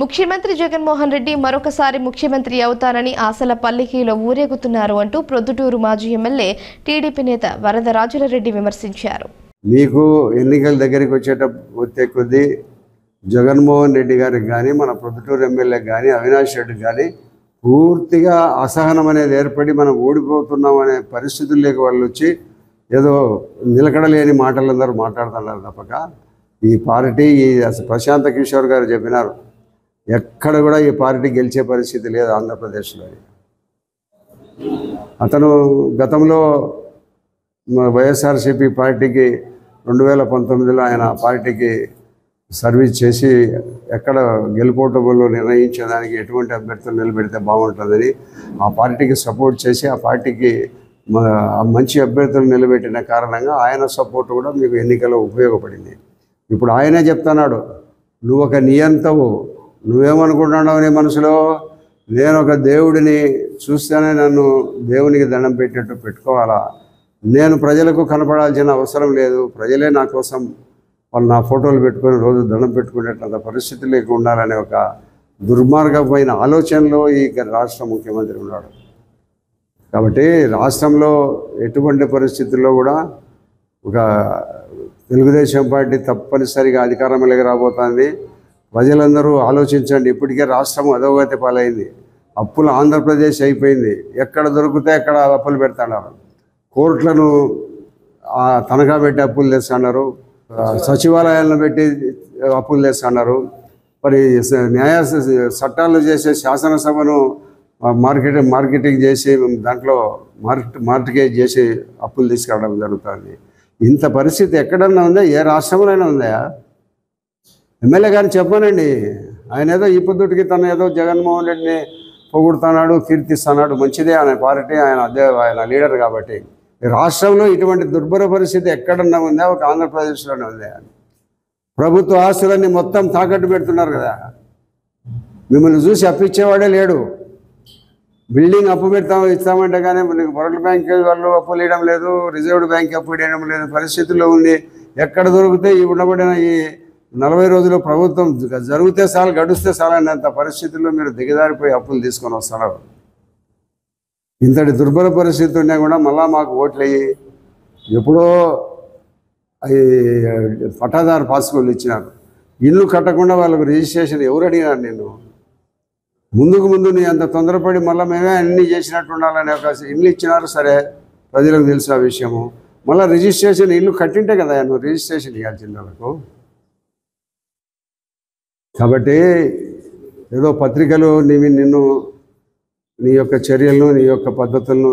ముఖ్యమంత్రి జగన్మోహన్ రెడ్డి మరొకసారి ముఖ్యమంత్రి అవుతానని ఆశల పల్లికీలో ఊరేగుతున్నారు అంటూ ప్రొద్దుటూరు మాజీ ఎమ్మెల్యే టీడీపీ నేత వరదరాజులరెడ్డి విమర్శించారు. మీకు ఎన్నికల దగ్గరికి వచ్చే కొద్దీ జగన్మోహన్ రెడ్డి గారికి కానీ మన ప్రొద్దుటూరు ఎమ్మెల్యే కానీ అవినాష్ రెడ్డికి కానీ పూర్తిగా అసహనం అనేది ఏర్పడి మనం ఓడిపోతున్నాం అనే పరిస్థితుల్లోకి వాళ్ళు వచ్చి ఏదో నిలకడలేని మాటలందరూ మాట్లాడుతున్నారు తప్పక ఈ పార్టీ ప్రశాంత్ కిషోర్ గారు చెప్పినారు, ఎక్కడ కూడా ఈ పార్టీ గెలిచే పరిస్థితి లేదు ఆంధ్రప్రదేశ్లో. అతను గతంలో వైఎస్ఆర్సీపీ పార్టీకి 2019లో ఆయన పార్టీకి సర్వీస్ చేసి ఎక్కడ గెలుపోటములు నిర్ణయించేదానికి ఎటువంటి అభ్యర్థులు నిలబెడితే బాగుంటుందని ఆ పార్టీకి సపోర్ట్ చేసి ఆ పార్టీకి మంచి అభ్యర్థులు నిలబెట్టిన కారణంగా ఆయన సపోర్ట్ కూడా మీకు ఎన్నికల్లో ఉపయోగపడింది. ఇప్పుడు ఆయనే చెప్తున్నాడు, నువ్వు ఒక నియంతవు, నువ్వేమనుకుంటున్నావు నీ మనసులో, నేను ఒక దేవుడిని చూస్తేనే నన్ను దేవునికి దండం పెట్టినట్టు పెట్టుకోవాలా, నేను ప్రజలకు కనపడాల్సిన అవసరం లేదు, ప్రజలే నా కోసం వాళ్ళు నా ఫోటోలు పెట్టుకొని రోజు దండం పెట్టుకునేటంత పరిస్థితుల్లోకి ఉండాలనే ఒక దుర్మార్గమైన ఆలోచనలో ఈ రాష్ట్ర ముఖ్యమంత్రి ఉన్నాడు. కాబట్టి రాష్ట్రంలో ఎటువంటి పరిస్థితుల్లో కూడా ఒక తెలుగుదేశం పార్టీ తప్పనిసరిగా అధికారంలోకి రాబోతుంది. ప్రజలందరూ ఆలోచించండి. ఇప్పటికే రాష్ట్రం అధోగతి పాలైంది, అప్పులు ఆంధ్రప్రదేశ్ అయిపోయింది, ఎక్కడ దొరికితే అక్కడ అప్పులు పెడుతున్నారు, కోర్టులను తనఖా పెట్టి అప్పులు తెస్తున్నారు, సచివాలయాలను పెట్టి అప్పులు తెస్తున్నారు, మరి న్యాయ చట్టాలు చేసే శాసనసభను మార్కెటింగ్ చేసి దాంట్లో మార్కెట్ చేసి అప్పులు తీసుకురావడం జరుగుతుంది. ఇంత పరిస్థితి ఎక్కడన్నా ఉందా? ఏ రాష్ట్రంలోనే ఉందా? ఎమ్మెల్యే గారిని చెప్పానండి, ఆయన ఏదో ఈ పొద్దుటికి తను ఏదో జగన్మోహన్ రెడ్డిని పొగుడుతున్నాడు, కీర్తిస్తున్నాడు, మంచిదే, ఆయన పార్టీ, ఆయన లీడర్. కాబట్టి రాష్ట్రంలో ఇటువంటి దుర్భర పరిస్థితి ఎక్కడన్నా ఉందా? ఒక ఆంధ్రప్రదేశ్లోనే ఉందా? ప్రభుత్వ ఆస్తులన్నీ మొత్తం తాకట్టు పెడుతున్నారు కదా, మిమ్మల్ని చూసి అప్పిచ్చేవాడే లేడు. బిల్డింగ్ అప్పు ఇస్తామంటే కానీ మీకు వరల్డ్ బ్యాంక్ వాళ్ళు అప్పులు ఇవ్వడం లేదు, రిజర్వ్డ్ బ్యాంక్ అప్పు ఇవ్వడం లేదు పరిస్థితుల్లో ఉంది. ఎక్కడ దొరికితే ఈ ఉండబడిన ఈ 40 రోజులు ప్రభుత్వం జరిగితే చాలు, గడుస్తే చాలనేంత పరిస్థితుల్లో మీరు దిగజారిపోయి అప్పులు తీసుకొని వస్తున్నారు. ఇంతటి దుర్భర పరిస్థితి ఉన్నా కూడా మళ్ళా మాకు ఓట్లు అయ్యి ఎప్పుడో పట్టాదారు పాస్బుక్లు ఇచ్చినారు. ఇల్లు కట్టకుండా వాళ్ళకు రిజిస్ట్రేషన్ ఎవరు అడిగినారు? నేను ముందు నీ అంత తొందరపడి మళ్ళీ మేమే అన్నీ చేసినట్టు ఉండాలనే ఒక ఇల్లు ఇచ్చినారు. సరే, ప్రజలకు తెలిసిన విషయము. మళ్ళీ రిజిస్ట్రేషన్ ఇల్లు కట్టింటే కదా నువ్వు రిజిస్ట్రేషన్ ఇవ్వాల్సింది వాళ్ళకు. కాబట్టి ఏదో పత్రికలు నిన్ను నీ యొక్క చర్యలను నీ యొక్క పద్ధతులను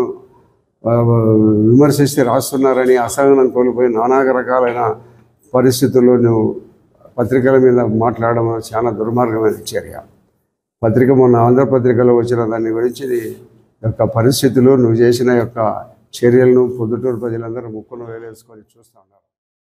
విమర్శిస్తే రాస్తున్నారని అసహనం కోల్పోయి నానా రకాలైన పరిస్థితుల్లో నువ్వు పత్రికల మీద మాట్లాడడం చాలా దుర్మార్గమైన చర్య. పత్రిక మొన్న ఆంధ్రపత్రికలో వచ్చిన దాని గురించి నీ యొక్క పరిస్థితులు, నువ్వు చేసిన యొక్క చర్యలను పొద్దుటూరు ప్రజలందరూ ముక్కును వేలేసుకొని చూస్తూ ఉన్నారు.